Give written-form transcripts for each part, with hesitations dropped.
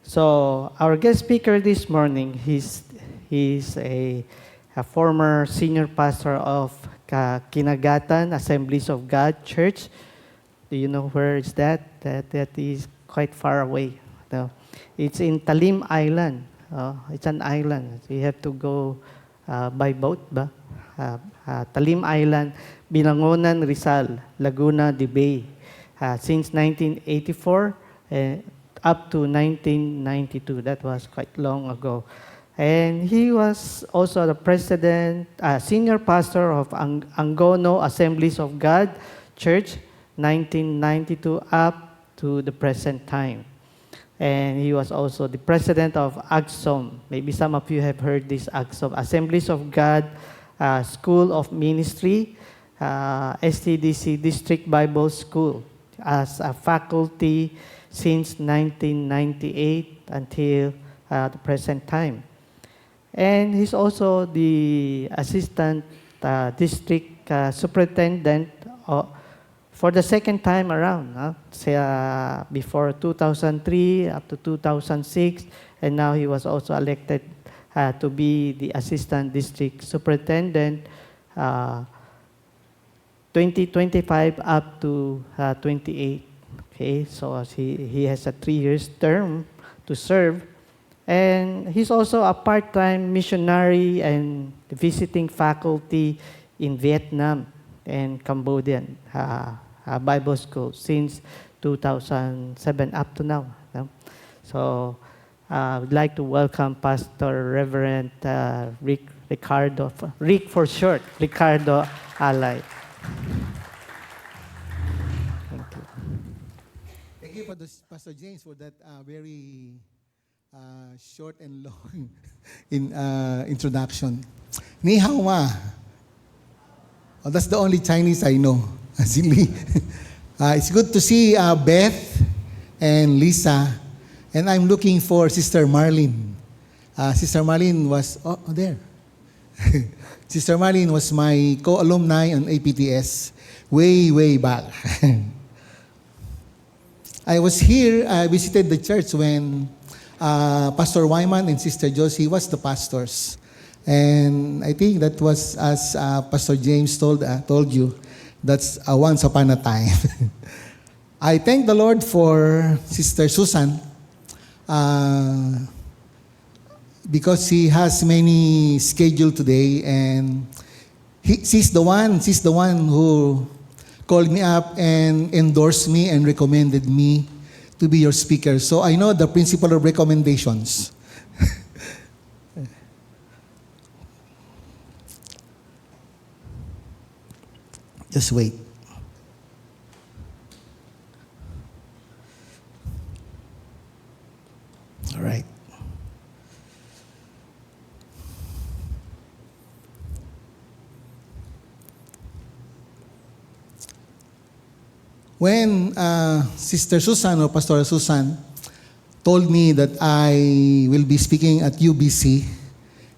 So our guest speaker this morning, he's a former senior pastor of Kinagatan Assemblies of God Church. Do you know where is that? That is quite far away. No. It's in Talim Island. It's an island. You have to go by boat ba? Talim Island, Binangonan, Rizal, Laguna de Bay. Since 1984 up to 1992. That was quite long ago. And he was also the president, senior pastor of Angono Assemblies of God Church, 1992 up to the present time. And he was also the president of AGSOM. Maybe some of you have heard this AGSOM, Assemblies of God School of Ministry, STDC District Bible School, as a faculty since 1998 until the present time. And he's also the assistant district superintendent for the second time around, before 2003 up to 2006, and now he was also elected to be the assistant district superintendent 2025 up to 28. Okay, so he has a 3 years term to serve. And he's also a part-time missionary and visiting faculty in Vietnam and Cambodian Bible school since 2007 up to now. So I would like to welcome Pastor Reverend Rick for short, Ricardo Alay. Thank you, Pastor James, for that very short and long introduction. Ni hao ma. Oh, that's the only Chinese I know. Silly. It's good to see Beth and Lisa, and I'm looking for Sister Marlene. Sister Marlene was there. Sister Marlene was my co-alumni on APTS way back. I was here, I visited the church when Pastor Wyman and Sister Josie was the pastors. And I think that was, as Pastor James told you, that's once upon a time. I thank the Lord for Sister Susan because she has many schedule today, and she's the one who called me up and endorsed me and recommended me to be your speaker. So I know the principle of recommendations. Just wait. All right. When Sister Susan or Pastor Susan told me that I will be speaking at UBC,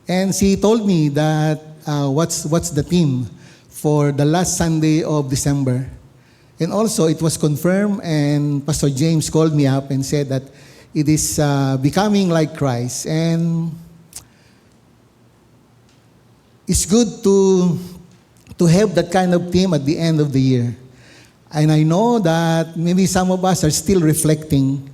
and she told me that what's the theme for the last Sunday of December. And also it was confirmed, and Pastor James called me up and said that it is becoming like Christ. And it's good to have that kind of theme at the end of the year. And I know that maybe some of us are still reflecting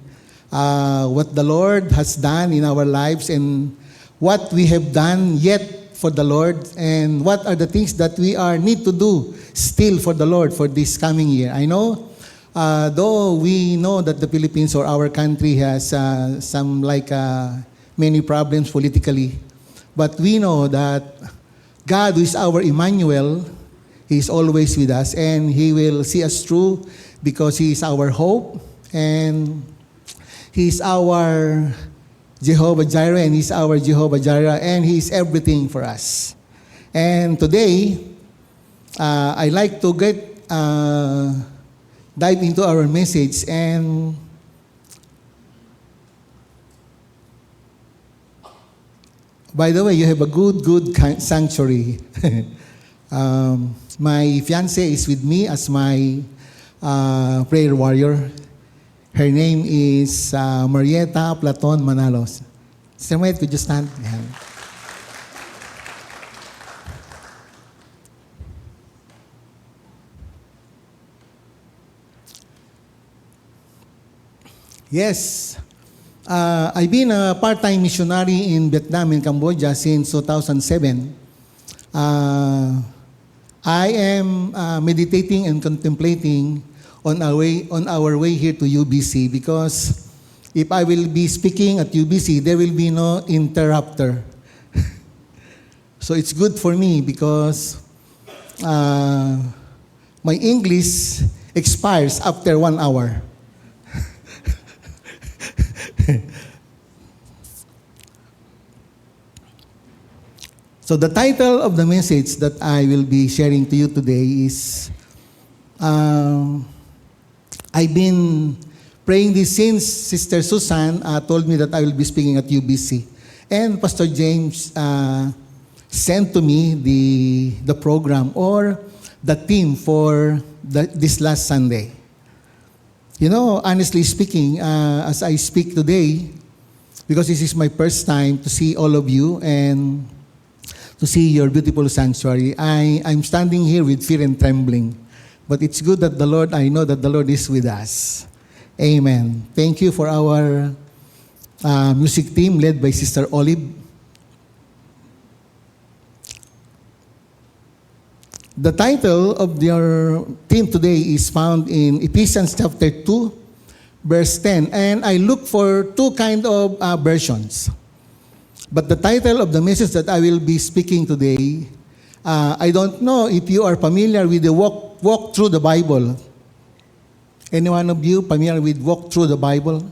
what the Lord has done in our lives and what we have done yet for the Lord, and what are the things that we need to do still for the Lord for this coming year. I know, though we know that the Philippines or our country has some many problems politically, but we know that God, who is our Emmanuel, He is always with us, and He will see us through because He is our hope, and He is our Jehovah Jireh, and He's our Jehovah Jireh, and He is everything for us. And today, I like to dive into our message. And by the way, you have a good sanctuary. My fiancé is with me as my prayer warrior. Her name is Marieta Platon Manalos. Sister Marieta, could you stand? Yan. Yes. I've been a part-time missionary in Vietnam and Cambodia since 2007. I am meditating and contemplating on our way here to UBC, because if I will be speaking at UBC, there will be no interrupter. So it's good for me because my English expires after 1 hour. So the title of the message that I will be sharing to you today is, I've been praying this since Sister Susan told me that I will be speaking at UBC. And Pastor James sent to me the program or the theme for this last Sunday. You know, honestly speaking, as I speak today, because this is my first time to see all of you and to see your beautiful sanctuary, I'm standing here with fear and trembling. But it's good that I know that the Lord is with us. Amen. Thank you for our music team led by Sister Olive. The title of your theme today is found in Ephesians chapter 2, verse 10. And I look for two kind of versions. But the title of the message that I will be speaking today, I don't know if you are familiar with the walk through the Bible. Any one of you familiar with walk through the Bible?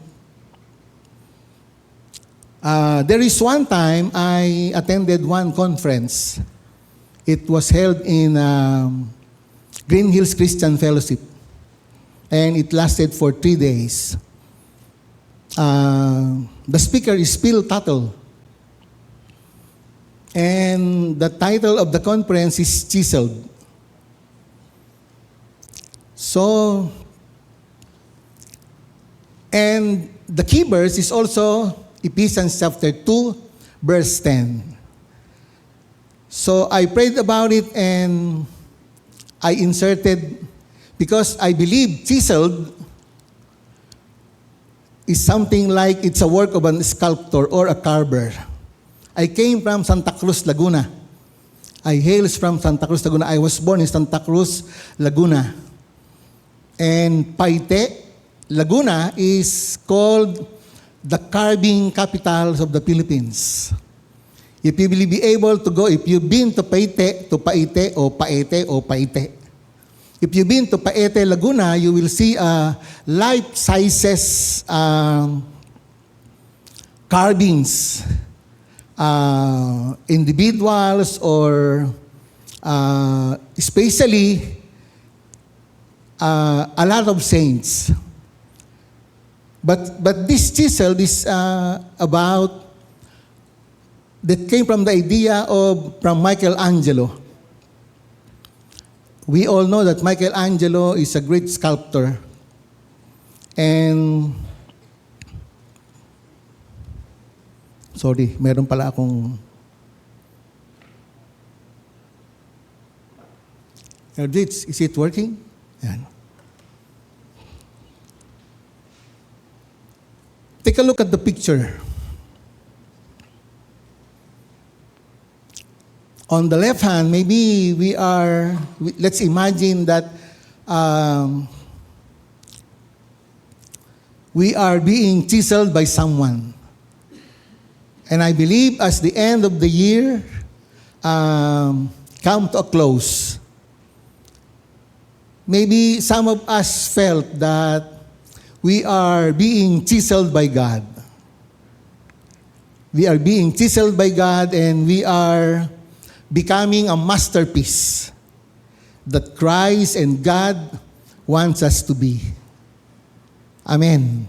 There is one time I attended one conference. It was held in Green Hills Christian Fellowship. And it lasted for 3 days. The speaker is Phil Tuttle. And the title of the conference is Chiseled. So, and the key verse is also Ephesians chapter 2, verse 10. So I prayed about it and I inserted, because I believe chiseled is something like it's a work of a sculptor or a carver. I came from Santa Cruz, Laguna. I hails from Santa Cruz, Laguna. I was born in Santa Cruz, Laguna. And Paite, Laguna is called the carving capital of the Philippines. If you will be able to go, if you've been to Paite, or Paite. If you've been to Paite, Laguna, you will see life-sizes carvings, individuals or especially a lot of saints. But this chisel is about, that came from the idea from Michelangelo. We all know that Michelangelo is a great sculptor. And, sorry, meron pala akong, is it working? Yan. Take a look at the picture. On the left hand, maybe let's imagine that we are being chiseled by someone. And I believe as the end of the year come to a close, maybe some of us felt that we are being chiseled by God. We are being chiseled by God, and we are becoming a masterpiece that Christ and God wants us to be. Amen.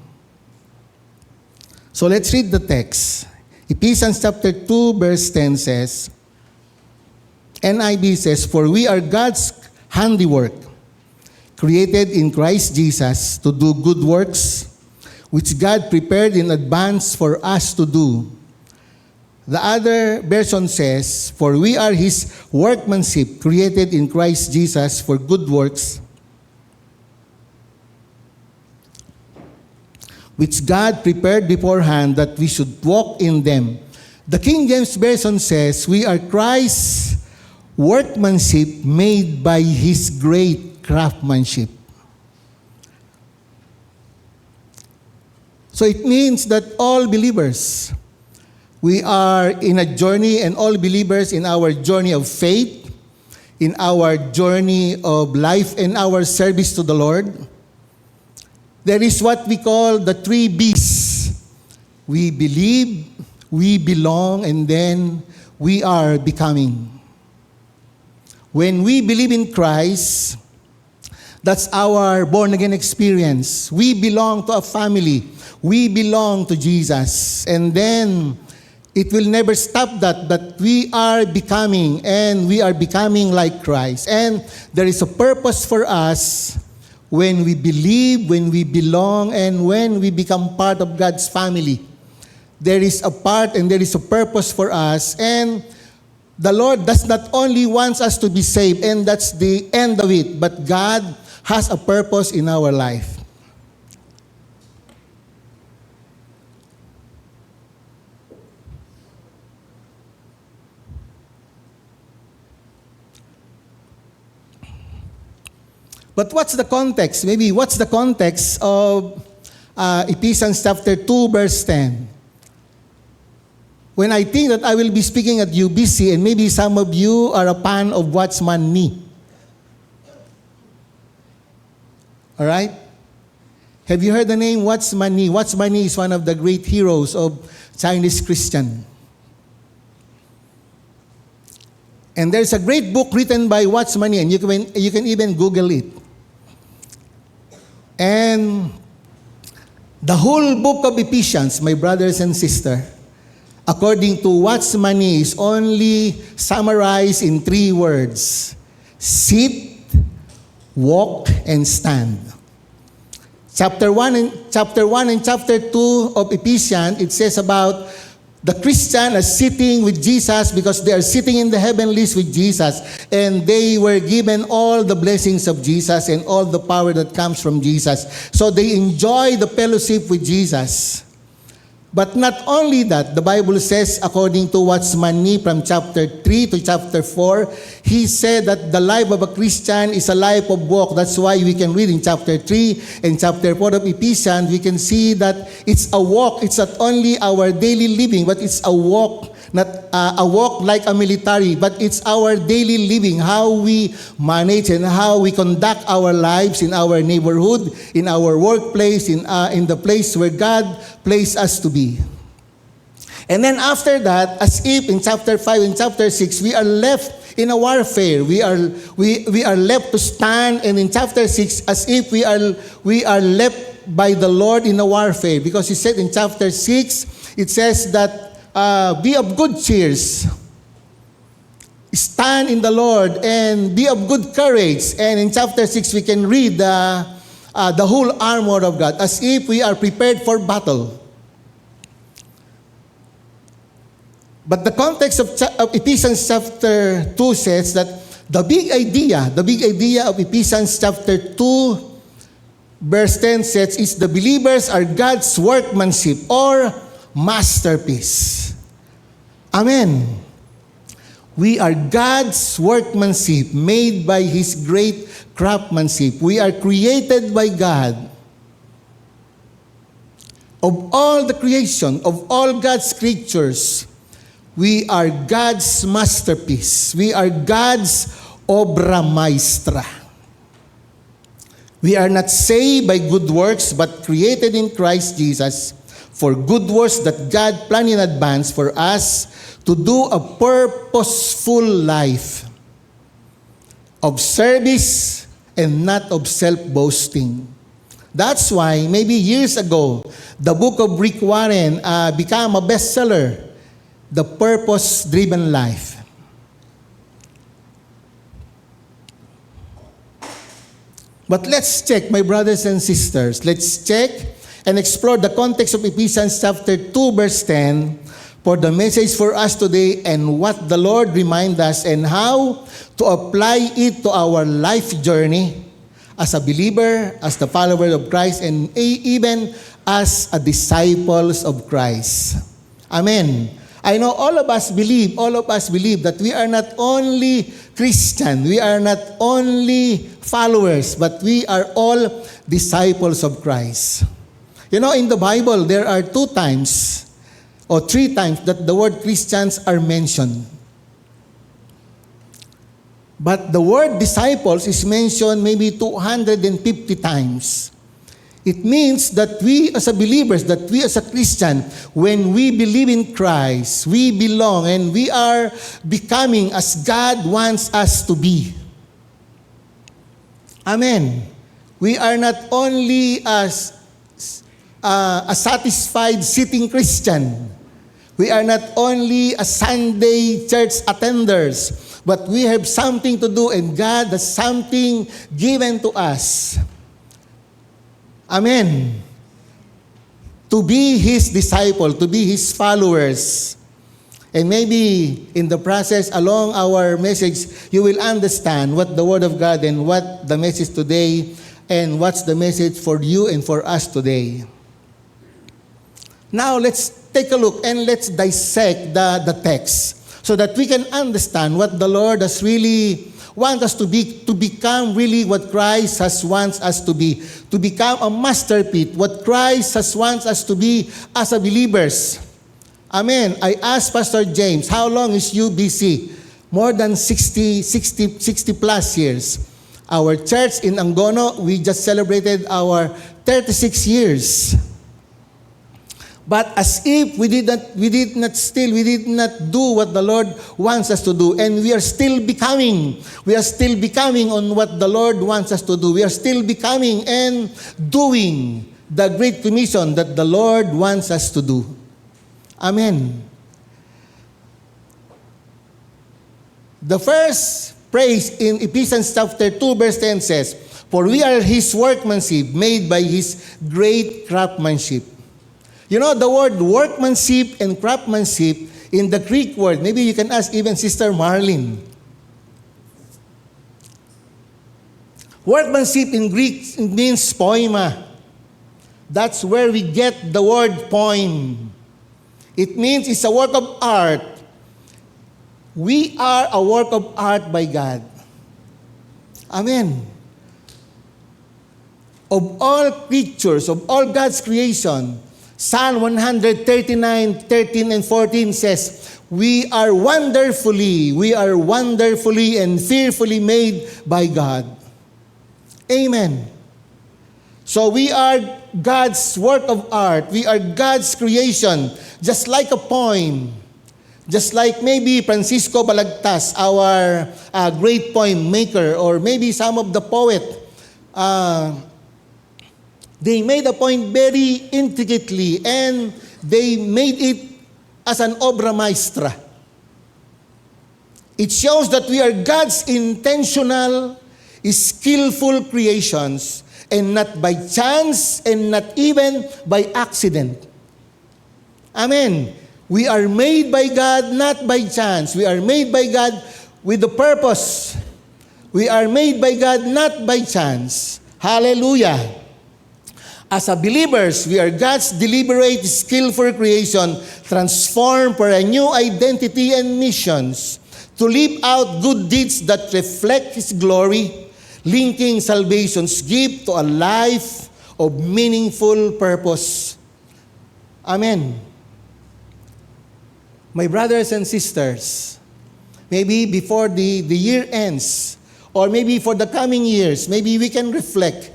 So let's read the text. Ephesians chapter 2, verse 10 says, NIV says, "For we are God's handiwork, created in Christ Jesus to do good works, which God prepared in advance for us to do. The other version says, for we are His workmanship, created in Christ Jesus for good works, which God prepared beforehand that we should walk in them. The King James Version says, we are Christ's workmanship made by His great craftsmanship. So it means that all believers, we are in a journey, and all believers in our journey of faith, in our journey of life, in our service to the Lord, there is what we call the 3 B's. We believe, we belong, and then we are becoming. When we believe in Christ, that's our born-again experience. We belong to a family. We belong to Jesus. And then, it will never stop that, but we are becoming, and we are becoming like Christ. And there is a purpose for us when we believe, when we belong, and when we become part of God's family. There is a part and there is a purpose for us. And the Lord does not only want us to be saved, and that's the end of it, but God has a purpose in our life. But what's the context? Maybe what's the context of Ephesians chapter 2, verse 10? When I think that I will be speaking at UBC, and maybe some of you are a fan of Watchman Nee. All right? Have you heard the name Watchman Nee? Watchman Nee is one of the great heroes of Chinese Christian. And there's a great book written by Watchman Nee, and you can even Google it. And the whole book of Ephesians, my brothers and sisters, according to Watchman Nee, is only summarized in 3 words: sit, walk, and stand. Chapter 1 and chapter 2 of Ephesians, it says about the Christian are sitting with Jesus because they are sitting in the heavenlies with Jesus, and they were given all the blessings of Jesus and all the power that comes from Jesus. So they enjoy the fellowship with Jesus. But not only that, the Bible says, according to Watchman Nee, from chapter 3 to chapter 4, he said that the life of a Christian is a life of walk. That's why we can read in chapter 3 and chapter 4 of Ephesians, we can see that it's a walk. It's not only our daily living, but it's a walk. Not a walk like a military, but it's our daily living, how we manage and how we conduct our lives in our neighborhood, in our workplace, in the place where God placed us to be. And then after that, as if in chapter 5 and chapter 6, we are left in a warfare. We are left to stand, and in chapter 6, as if we are left by the Lord in a warfare. Because he said in chapter 6, it says that be of good cheers, stand in the Lord, and be of good courage. And in chapter 6, we can read the whole armor of God, as if we are prepared for battle. But the context of Ephesians chapter 2 says that the big idea of Ephesians chapter 2, verse 10 says, is the believers are God's workmanship or masterpiece. Amen. We are God's workmanship, made by His great craftsmanship. We are created by God. Of all the creation, of all God's creatures, we are God's masterpiece. We are God's obra maestra. We are not saved by good works, but created in Christ Jesus for good works that God planned in advance for us to do a purposeful life of service and not of self-boasting. That's why maybe years ago, the book of Rick Warren became a bestseller, The Purpose-Driven Life. But let's check, my brothers and sisters, let's check and explore the context of Ephesians chapter 2, verse 10 for the message for us today and what the Lord reminds us and how to apply it to our life journey as a believer, as the follower of Christ, and even as a disciples of Christ. Amen. I know all of us believe that we are not only Christian, we are not only followers, but we are all disciples of Christ. You know, in the Bible, there are 2 times or 3 times that the word Christians are mentioned. But the word disciples is mentioned maybe 250 times. It means that we as a believers, that we as a Christian, when we believe in Christ, we belong and we are becoming as God wants us to be. Amen. We are not only a satisfied sitting Christian. We are not only a Sunday church attenders, but we have something to do and God has something given to us. Amen. To be His disciple, to be His followers. And maybe in the process, along our message, you will understand what the Word of God and what the message today and what's the message for you and for us today. Now, let's take a look and let's dissect the text so that we can understand what the Lord has really want us to become really what Christ has wants us to be, to become a masterpiece, what Christ has wants us to be as a believers. Amen. I asked Pastor James, how long is UBC? More than 60 plus years. Our church in Angono, we just celebrated our 36 years. But as if we did not do what the Lord wants us to do. And we are still becoming on what the Lord wants us to do. We are still becoming and doing the Great Commission that the Lord wants us to do. Amen. The first phrase in Ephesians chapter 2 verse 10 says, "For we are His workmanship, made by His great craftsmanship." You know, the word workmanship and craftsmanship in the Greek word, maybe you can ask even Sister Marlene. Workmanship in Greek means poema. That's where we get the word poem. It means it's a work of art. We are a work of art by God. Amen. Of all creatures, of all God's creation, Psalm 139, 13 and 14 says, we are wonderfully and fearfully made by God. Amen. So we are God's work of art. We are God's creation. Just like a poem. Just like maybe Francisco Balagtas, our great poem maker, or maybe some of the poet, they made a point very intricately and they made it as an obra maestra. It shows that we are God's intentional, skillful creations and not by chance and not even by accident. Amen. We are made by God, not by chance. We are made by God with a purpose. We are made by God, not by chance. Hallelujah. As a believers, we are God's deliberate, skillful creation, transformed for a new identity and missions, to live out good deeds that reflect His glory, linking salvation's gift to a life of meaningful purpose. Amen. My brothers and sisters, maybe before the year ends, or maybe for the coming years, maybe we can reflect,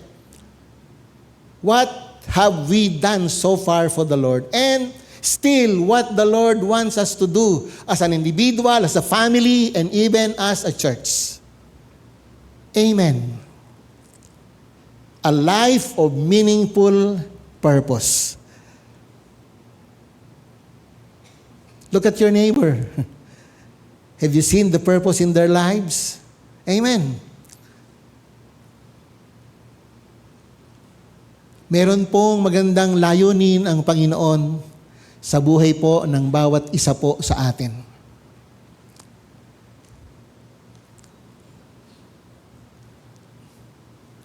what have we done so far for the Lord? And still, what the Lord wants us to do as an individual, as a family, and even as a church. Amen. A life of meaningful purpose. Look at your neighbor. Have you seen the purpose in their lives? Amen. Meron pong magandang layunin ang Panginoon sa buhay po ng bawat isa po sa atin.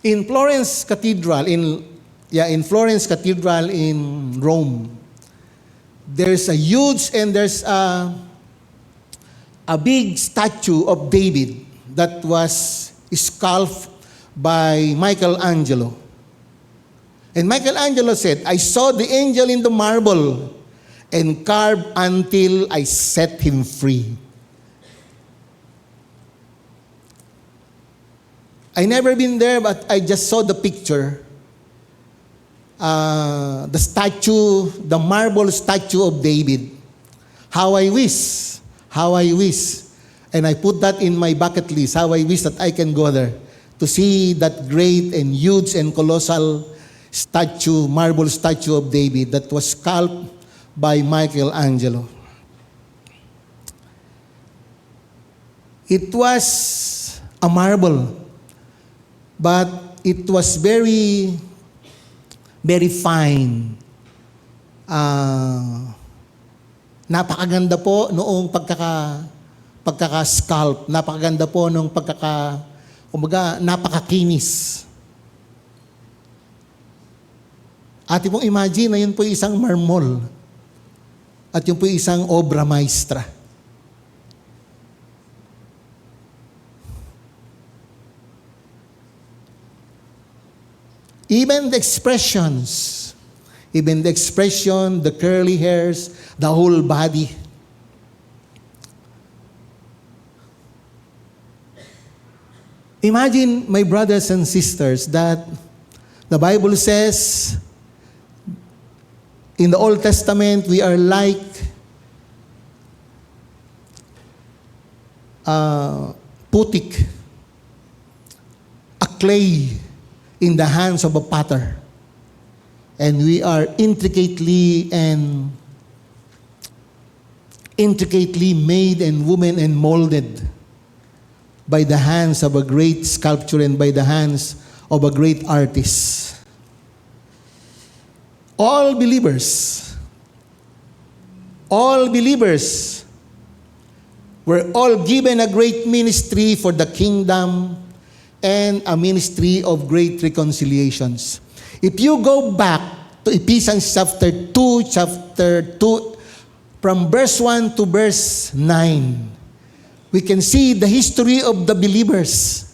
In Florence Cathedral in Rome, there's a huge and there's a big statue of David that was sculpted by Michelangelo. And Michelangelo said, I saw the angel in the marble and carved until I set him free. I never been there, but I just saw the picture. The statue, the marble statue of David. How I wish. And I put that in my bucket list, how I wish that I can go there to see that great and huge and colossal statue, marble statue of David that was sculpted by Michelangelo. It was a marble, but it was very, very fine. Napakaganda po noong pagkaka-sculpt. Napakaganda po noong napakakinis. Ati pong imagine na yun po isang marmol at yun po isang obra maestra. Even the expression, the curly hairs, the whole body. Imagine, my brothers and sisters, that the Bible says, in the Old Testament, we are like putik, a clay in the hands of a potter. And we are intricately made and woven and molded by the hands of a great sculptor and by the hands of a great artist. All believers were all given a great ministry for the kingdom and a ministry of great reconciliations. If you go back to Ephesians chapter 2, from verse 1 to verse 9, we can see the history of the believers.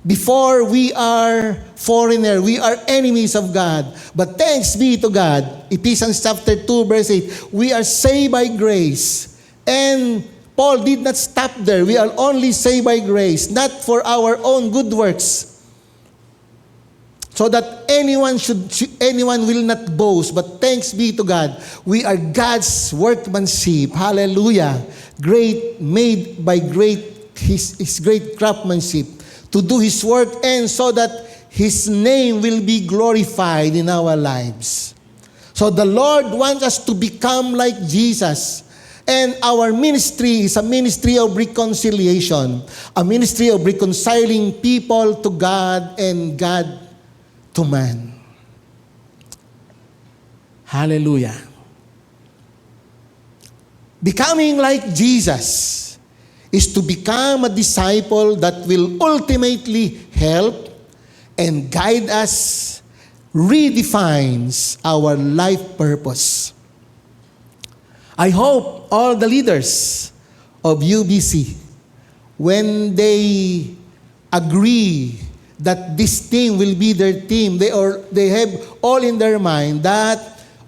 Before, we are foreigner, we are enemies of God. But thanks be to God, Ephesians chapter 2, verse 8, we are saved by grace. And Paul did not stop there. We are only saved by grace, not for our own good works. So that anyone will not boast, but thanks be to God, we are God's workmanship. Hallelujah. Made by His great craftsmanship to do His work, and so that His name will be glorified in our lives. So the Lord wants us to become like Jesus. And our ministry is a ministry of reconciliation, a ministry of reconciling people to God and God to man. Hallelujah. Becoming like Jesus is to become a disciple that will ultimately help and guide us, redefines our life purpose. I hope all the leaders of UBC, when they agree that this team will be their team, they have all in their mind that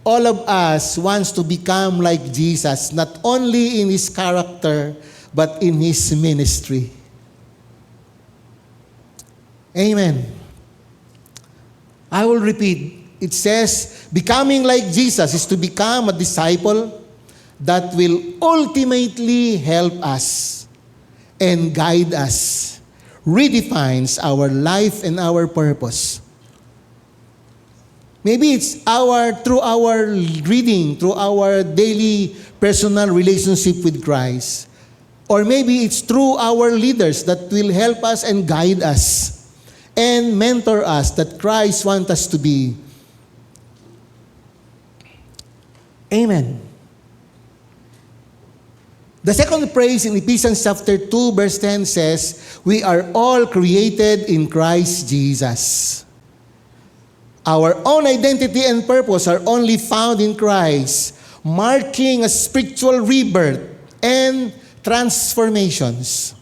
all of us wants to become like Jesus, not only in His character, but in His ministry. Amen. I will repeat. It says, becoming like Jesus is to become a disciple that will ultimately help us and guide us, redefines our life and our purpose. Maybe it's through our reading, through our daily personal relationship with Christ. Or maybe it's through our leaders that will help us and guide us and mentor us that Christ wants us to be Amen. The second phrase in Ephesians chapter 2 verse 10 says, we are all created in Christ Jesus. Our own identity and purpose are only found in Christ, marking a spiritual rebirth and transformations.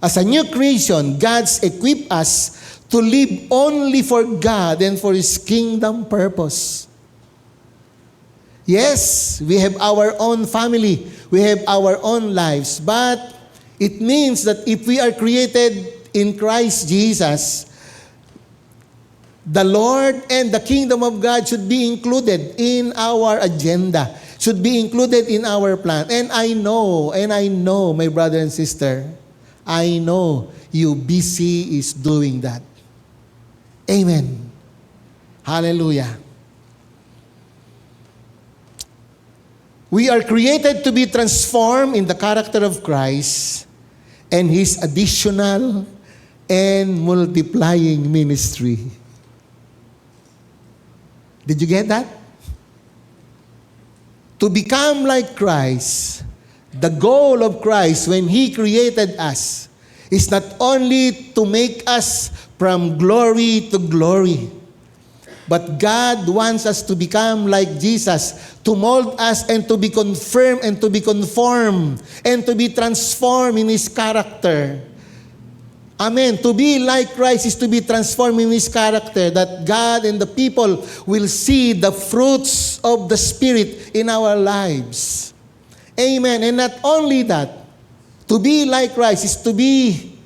As a new creation, God's equipped us to live only for God and for His kingdom purpose. Yes, we have our own family, we have our own lives, but it means that if we are created in Christ Jesus, the Lord and the kingdom of God should be included in our agenda, should be included in our plan. And I know, my brother and sister, I know UBC is doing that. Amen. Hallelujah. We are created to be transformed in the character of Christ and His additional and multiplying ministry. Did you get that? To become like Christ, the goal of Christ when He created us is not only to make us from glory to glory, but God wants us to become like Jesus, to mold us and to be confirmed and to be conformed and to be transformed in His character. Amen. To be like Christ is to be transformed in His character, that God and the people will see the fruits of the Spirit in our lives. Amen. And not only that, to be like Christ is to be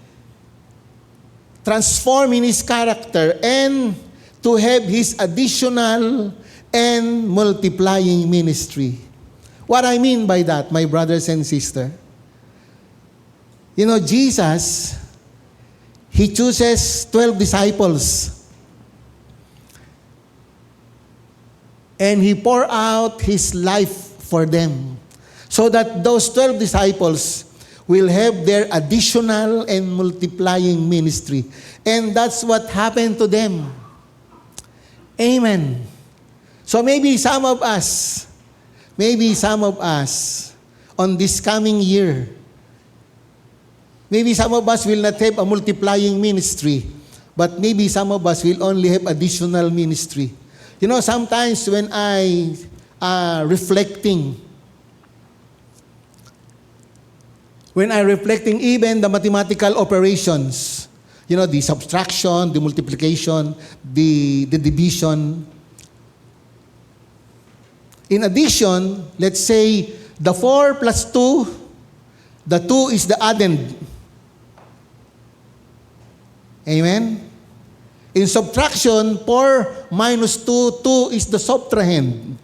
transformed in His character and to have His additional and multiplying ministry. What I mean by that, my brothers and sisters, Jesus, He chooses 12 disciples. And He pour out His life for them. So that those 12 disciples will have their additional and multiplying ministry. And that's what happened to them. Amen. So maybe some of us, on this coming year, maybe some of us will not have a multiplying ministry, but maybe some of us will only have additional ministry. Sometimes when I reflecting even the mathematical operations, the subtraction, the multiplication, the division. In addition, let's say the 4 plus 2, the 2 is the addend. Amen? In subtraction, 4 minus 2, 2 is the subtrahend.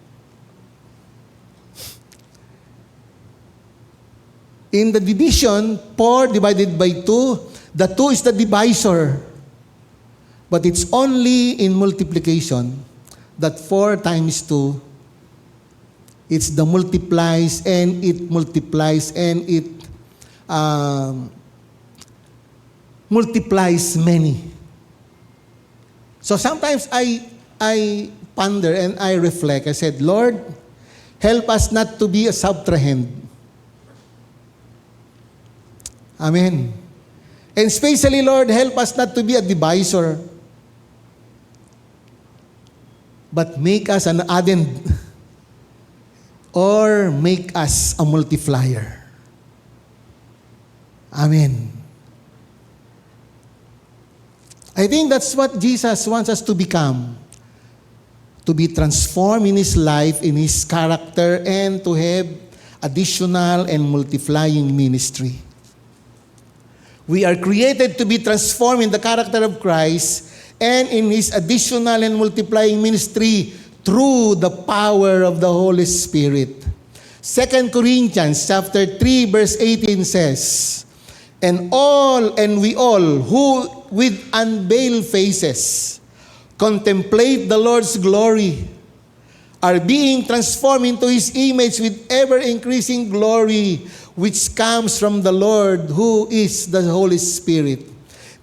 In the division, 4 divided by 2, the 2 is the divisor. But it's only in multiplication that 4 times 2, it's the multiplies and it multiplies and it multiplies many. So sometimes I ponder and I reflect. I said, Lord, help us not to be a subtrahend. Amen. And especially, Lord, help us not to be a divisor, but make us an addend or make us a multiplier. Amen. I think that's what Jesus wants us to become. To be transformed in His life, in His character, and to have additional and multiplying ministry. We are created to be transformed in the character of Christ and in His additional and multiplying ministry through the power of the Holy Spirit. 2 Corinthians chapter 3 verse 18 says, And we all who with unveiled faces contemplate the Lord's glory are being transformed into His image with ever-increasing glory, which comes from the Lord, who is the Holy Spirit.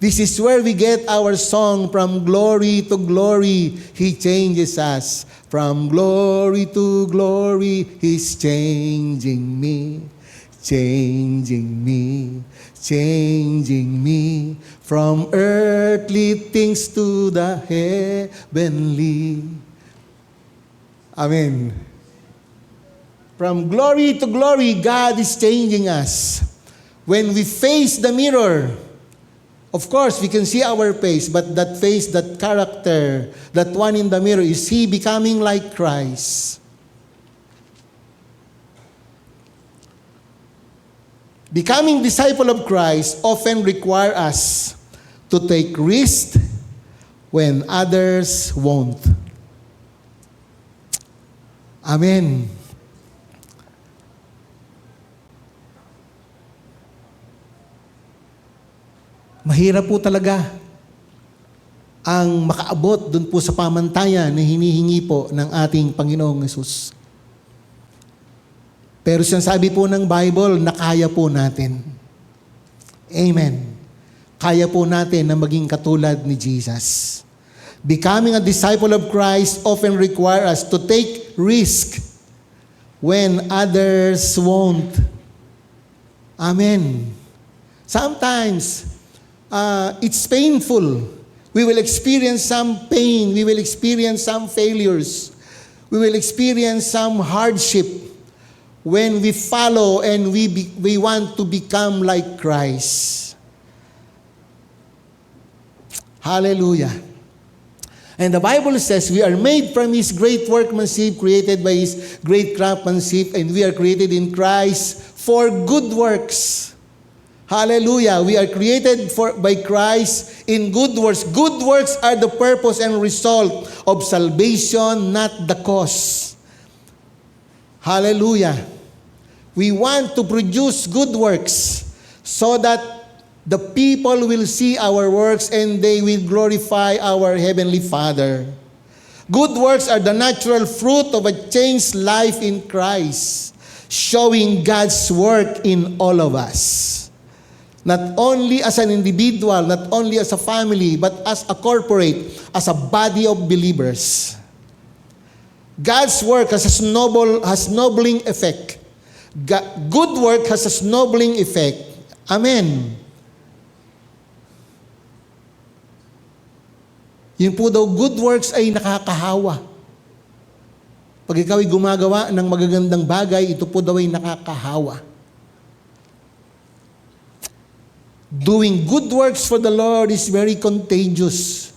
This is where we get our song, from glory to glory, He changes us. From glory to glory, He's changing me, changing me, changing me. From earthly things to the heavenly. Amen. From glory to glory, God is changing us. When we face the mirror, of course, we can see our face, but that face, that character, that one in the mirror, is he becoming like Christ? Becoming disciple of Christ often require us to take risks when others won't. Amen. Mahirap po talaga ang makaabot dun po sa pamantayan na hinihingi po ng ating Panginoong Hesus. Pero sinasabi po ng Bible na kaya po natin. Amen. Kaya po natin na maging katulad ni Jesus. Becoming a disciple of Christ often require us to take risk when others won't. Amen. Sometimes, it's painful. We will experience some pain. We will experience some failures. We will experience some hardship when we follow and we want to become like Christ. Hallelujah. And the Bible says we are made from His great workmanship, created by His great craftsmanship, and we are created in Christ for good works. Hallelujah. We are created by Christ in good works. Good works are the purpose and result of salvation, not the cause. Hallelujah. We want to produce good works so that the people will see our works and they will glorify our Heavenly Father. Good works are the natural fruit of a changed life in Christ, showing God's work in all of us. Not only as an individual, not only as a family, but as a corporate, as a body of believers. God's work has a nobling effect. Good work has a nobling effect. Amen. Yun po daw, good works ay nakakahawa. Pag ikaw ay gumagawa ng magagandang bagay, ito po daw ay nakakahawa. Doing good works for the Lord is very contagious.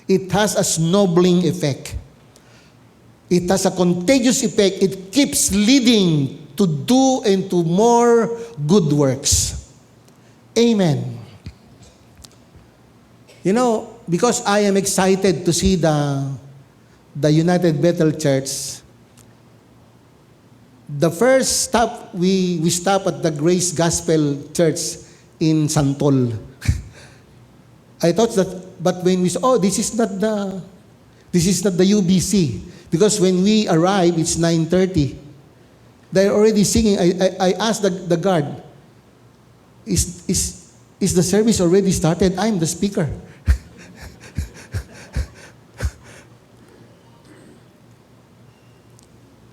It has a snowballing effect. It has a contagious effect. It keeps leading to do and to more good works. Amen. You know, because I am excited to see the United Bethel Church, the first stop, we stop at the Grace Gospel Church in Santol. I thought that, but when we saw, this is not the UBC, because when we arrived, it's 9:30. They're already singing. I asked the guard, is the service already started? I'm the speaker.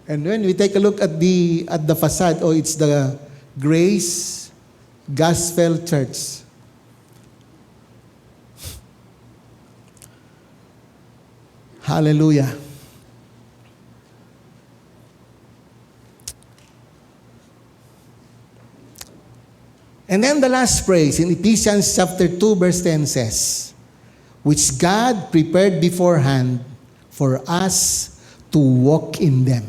And when we take a look at the facade, it's the Grace Gospel Church. Hallelujah. And then the last phrase in Ephesians chapter 2 verse 10 says, which God prepared beforehand for us to walk in them.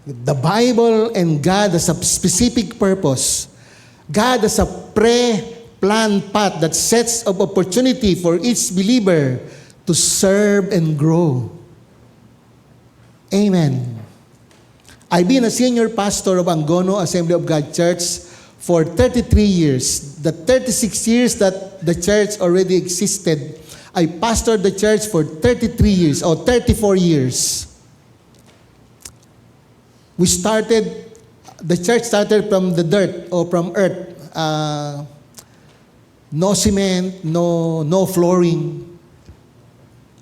The Bible and God has a specific purpose. God has a pre-planned path that sets up opportunity for each believer to serve and grow. Amen. I've been a senior pastor of Angono Assembly of God Church for 33 years. The 36 years that the church already existed, I pastored the church for 33 years or 34 years. The church started from the dirt or from earth. no cement, no flooring.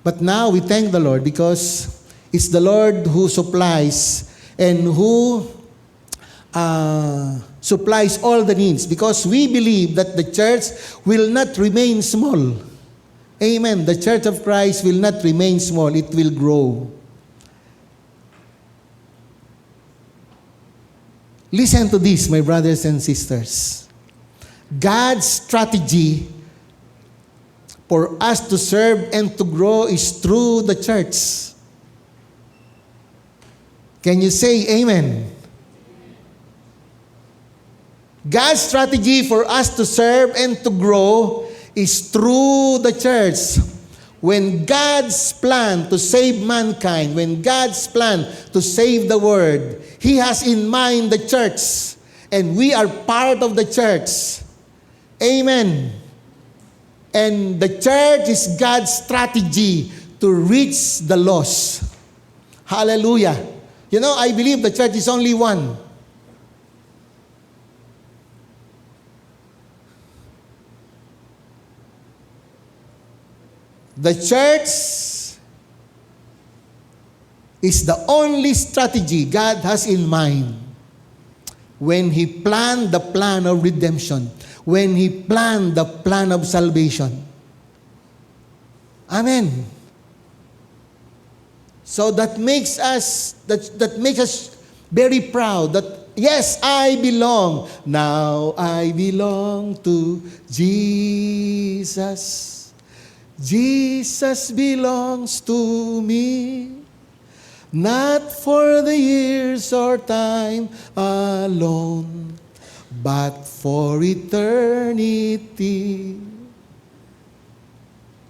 But now we thank the Lord because it's the Lord who supplies and who supplies all the needs, because we believe that the church will not remain small. Amen. The Church of Christ will not remain small. It will grow. Listen to this, my brothers and sisters. God's strategy for us to serve and to grow is through the church. Can you say amen? God's strategy for us to serve and to grow is through the church. When God's plan to save mankind, when God's plan to save the world, He has in mind the church. And we are part of the church. Amen. And the church is God's strategy to reach the lost. Hallelujah. You know, I believe the church is only one. The church is the only strategy God has in mind when He planned the plan of redemption, when He planned the plan of salvation. Amen. So that makes us very proud that yes, I belong. Now I belong to Jesus. Jesus belongs to me, not for the years or time alone, but for eternity.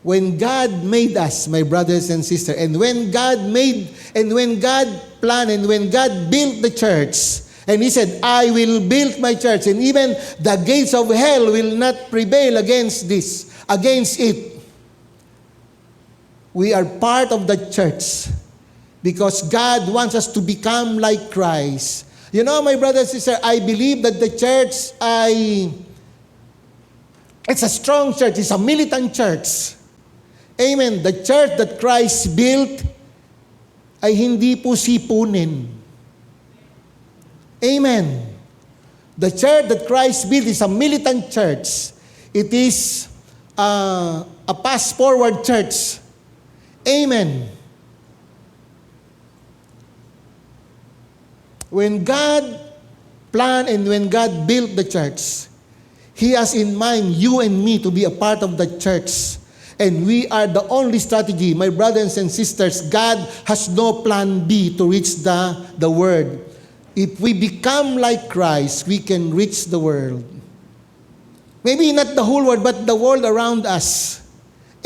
When God made us, my brothers and sisters, and when God planned, and when God built the church, and He said, I will build my church, and even the gates of hell will not prevail against it. We are part of the church because God wants us to become like Christ. You know, my brother and sister, I believe that the church, it's a strong church. It's a militant church. Amen. The church that Christ built ay hindi po sipunin. Amen. The church that Christ built is a militant church. It is a pass-forward church. Amen. When God planned and when God built the church, He has in mind you and me to be a part of the church. And we are the only strategy. My brothers and sisters, God has no plan B to reach the world. If we become like Christ, we can reach the world. Maybe not the whole world, but the world around us.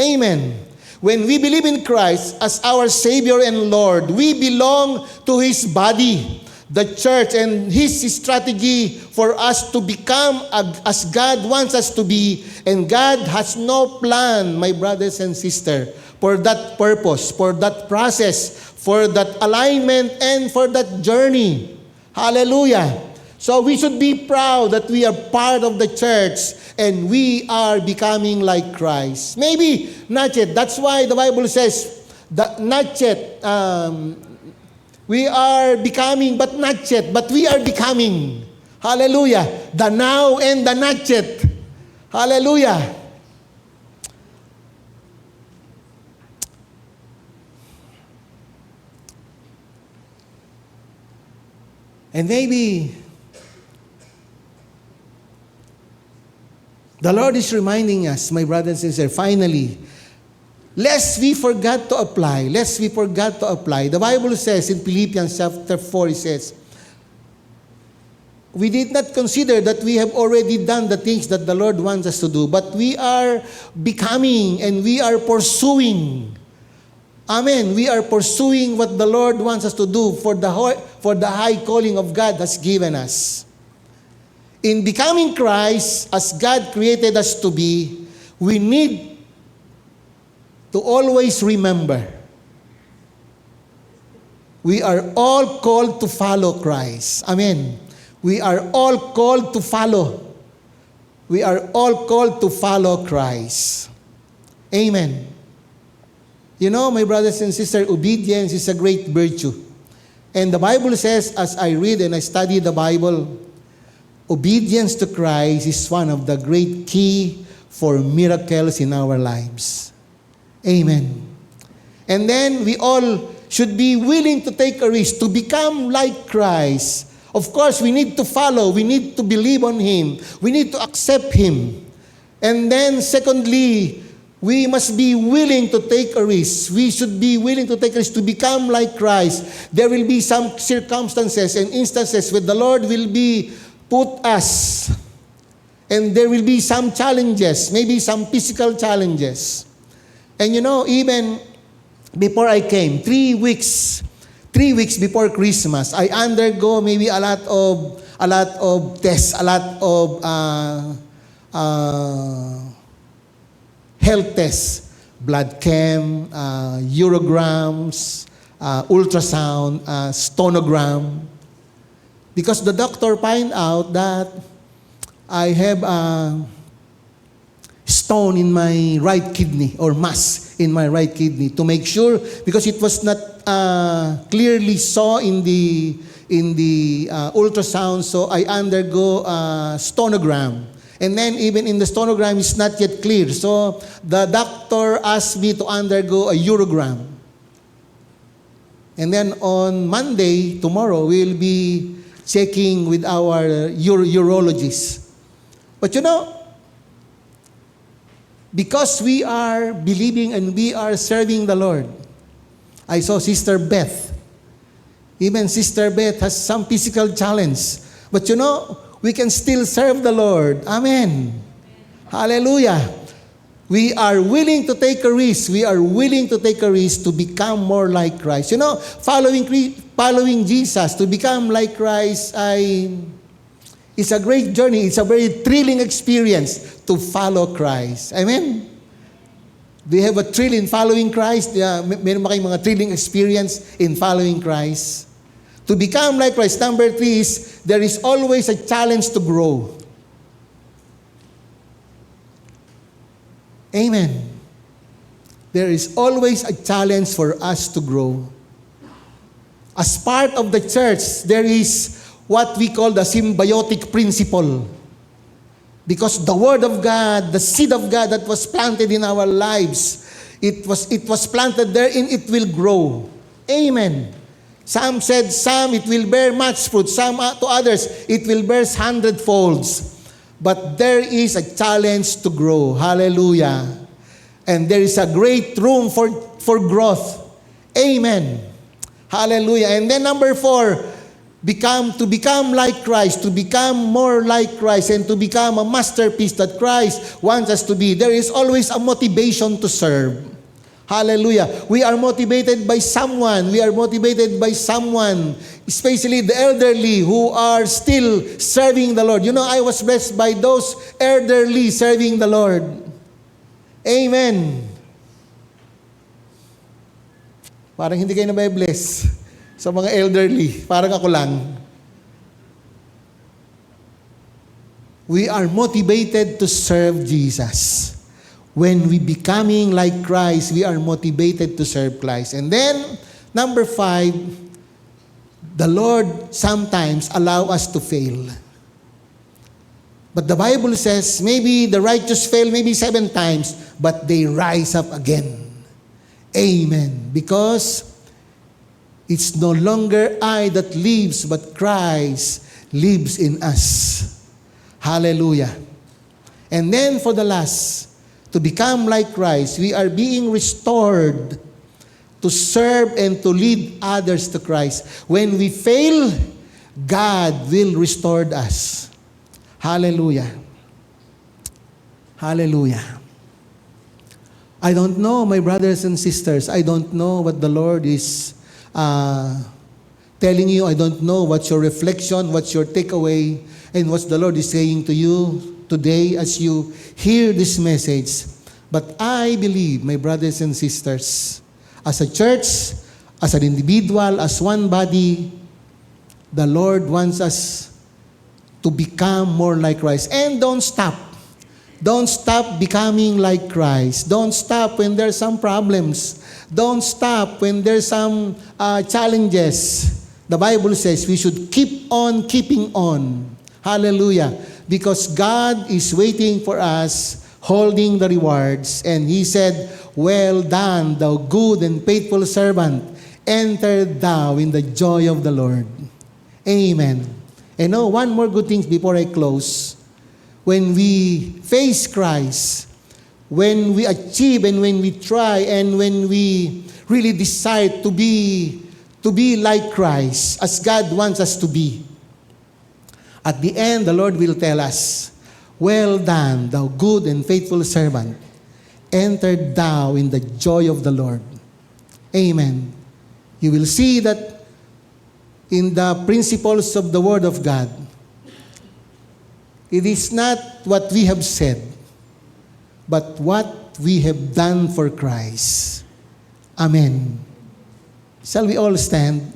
Amen. When we believe in Christ as our Savior and Lord, we belong to His body, the church, and His strategy for us to become as God wants us to be. And God has no plan, my brothers and sisters, for that purpose, for that process, for that alignment, and for that journey. Hallelujah. So we should be proud that we are part of the church and we are becoming like Christ. Maybe not yet. That's why the Bible says that not yet. We are becoming, but not yet. But we are becoming. Hallelujah. The now and the not yet. Hallelujah. And maybe the Lord is reminding us, my brothers and sisters, finally, lest we forget to apply. The Bible says in Philippians chapter 4, it says, we did not consider that we have already done the things that the Lord wants us to do, but we are becoming and we are pursuing. Amen. We are pursuing what the Lord wants us to do for the high calling of God has given us. In becoming Christ, as God created us to be, we need to always remember, we are all called to follow Christ. Amen. We are all called to follow we are all called to follow Christ. Amen. You know, my brothers and sisters, obedience is a great virtue. And the Bible says, as I read and I study the Bible, obedience to Christ is one of the great key for miracles in our lives. Amen. And then we all should be willing to take a risk to become like Christ. Of course, we need to follow. We need to believe on Him. We need to accept Him. And then secondly, we must be willing to take a risk. We should be willing to take a risk to become like Christ. There will be some circumstances and instances where the Lord will be put us. And there will be some challenges, maybe some physical challenges. And you know, even before I came, 3 weeks before Christmas, I undergo maybe a lot of tests, a lot of health tests, blood chem, urograms, ultrasound, stonogram. Because the doctor find out that I have a stone in my right kidney, or mass in my right kidney, to make sure, because it was not clearly saw in the ultrasound, so I undergo stonogram. And then even in the stonogram, it's not yet clear. So the doctor asked me to undergo a urogram. And then on Monday, tomorrow, we'll be checking with our urologist. But you know, because we are believing and we are serving the Lord, I saw Sister Beth. Even Sister Beth has some physical challenge. But you know, we can still serve the Lord. Amen. Hallelujah. We are willing to take a risk. We are willing to take a risk to become more like Christ. You know, following Jesus, to become like Christ, it's a great journey. It's a very thrilling experience to follow Christ. Amen? Do you have a thrill in following Christ? Meron ba kayong mga thrilling experience in following Christ? To become like Christ, number 3 is, there is always a challenge to grow. Amen. There is always a challenge for us to grow. As part of the church, there is what we call the symbiotic principle. Because the Word of God, the seed of God that was planted in our lives, it was planted therein, it will grow. Amen. Some said, it will bear much fruit. Some to others, it will bear 100-folds. But there is a challenge to grow. Hallelujah. And there is a great room for growth. Amen. Hallelujah. And then number 4, to become like Christ, to become more like Christ, and to become a masterpiece that Christ wants us to be. There is always a motivation to serve. Hallelujah. We are motivated by someone. We are motivated by someone, especially the elderly who are still serving the Lord. You know, I was blessed by those elderly serving the Lord. Amen. Parang hindi kayo na-bless sa mga elderly. Parang ako lang. We are motivated to serve Jesus. When we becoming like Christ, we are motivated to serve Christ. And then, number 5, the Lord sometimes allow us to fail. But the Bible says, maybe the righteous fail maybe 7 times, but they rise up again. Amen. Because it's no longer I that lives, but Christ lives in us. Hallelujah. And then for the last, to become like Christ, we are being restored to serve and to lead others to Christ. When we fail, God will restore us. Hallelujah. Hallelujah. I don't know, my brothers and sisters, I don't know what the Lord is telling you. I don't know what's your reflection, what's your takeaway, and what the Lord is saying to you today as you hear this message. But I believe, my brothers and sisters, as a church, as an individual, as one body, the Lord wants us to become more like Christ. And don't stop. Don't stop becoming like Christ. Don't stop when there's some problems. Don't stop when there's some challenges. The Bible says we should keep on keeping on. Hallelujah. Because God is waiting for us, holding the rewards. And He said, "Well done, thou good and faithful servant. Enter thou in the joy of the Lord." Amen. And now, one more good thing before I close. When we face Christ, when we achieve and when we try and when we really decide to be like Christ, as God wants us to be, at the end, the Lord will tell us, "Well done, thou good and faithful servant. Enter thou in the joy of the Lord." Amen. You will see that in the principles of the Word of God, it is not what we have said, but what we have done for Christ. Amen. Shall we all stand?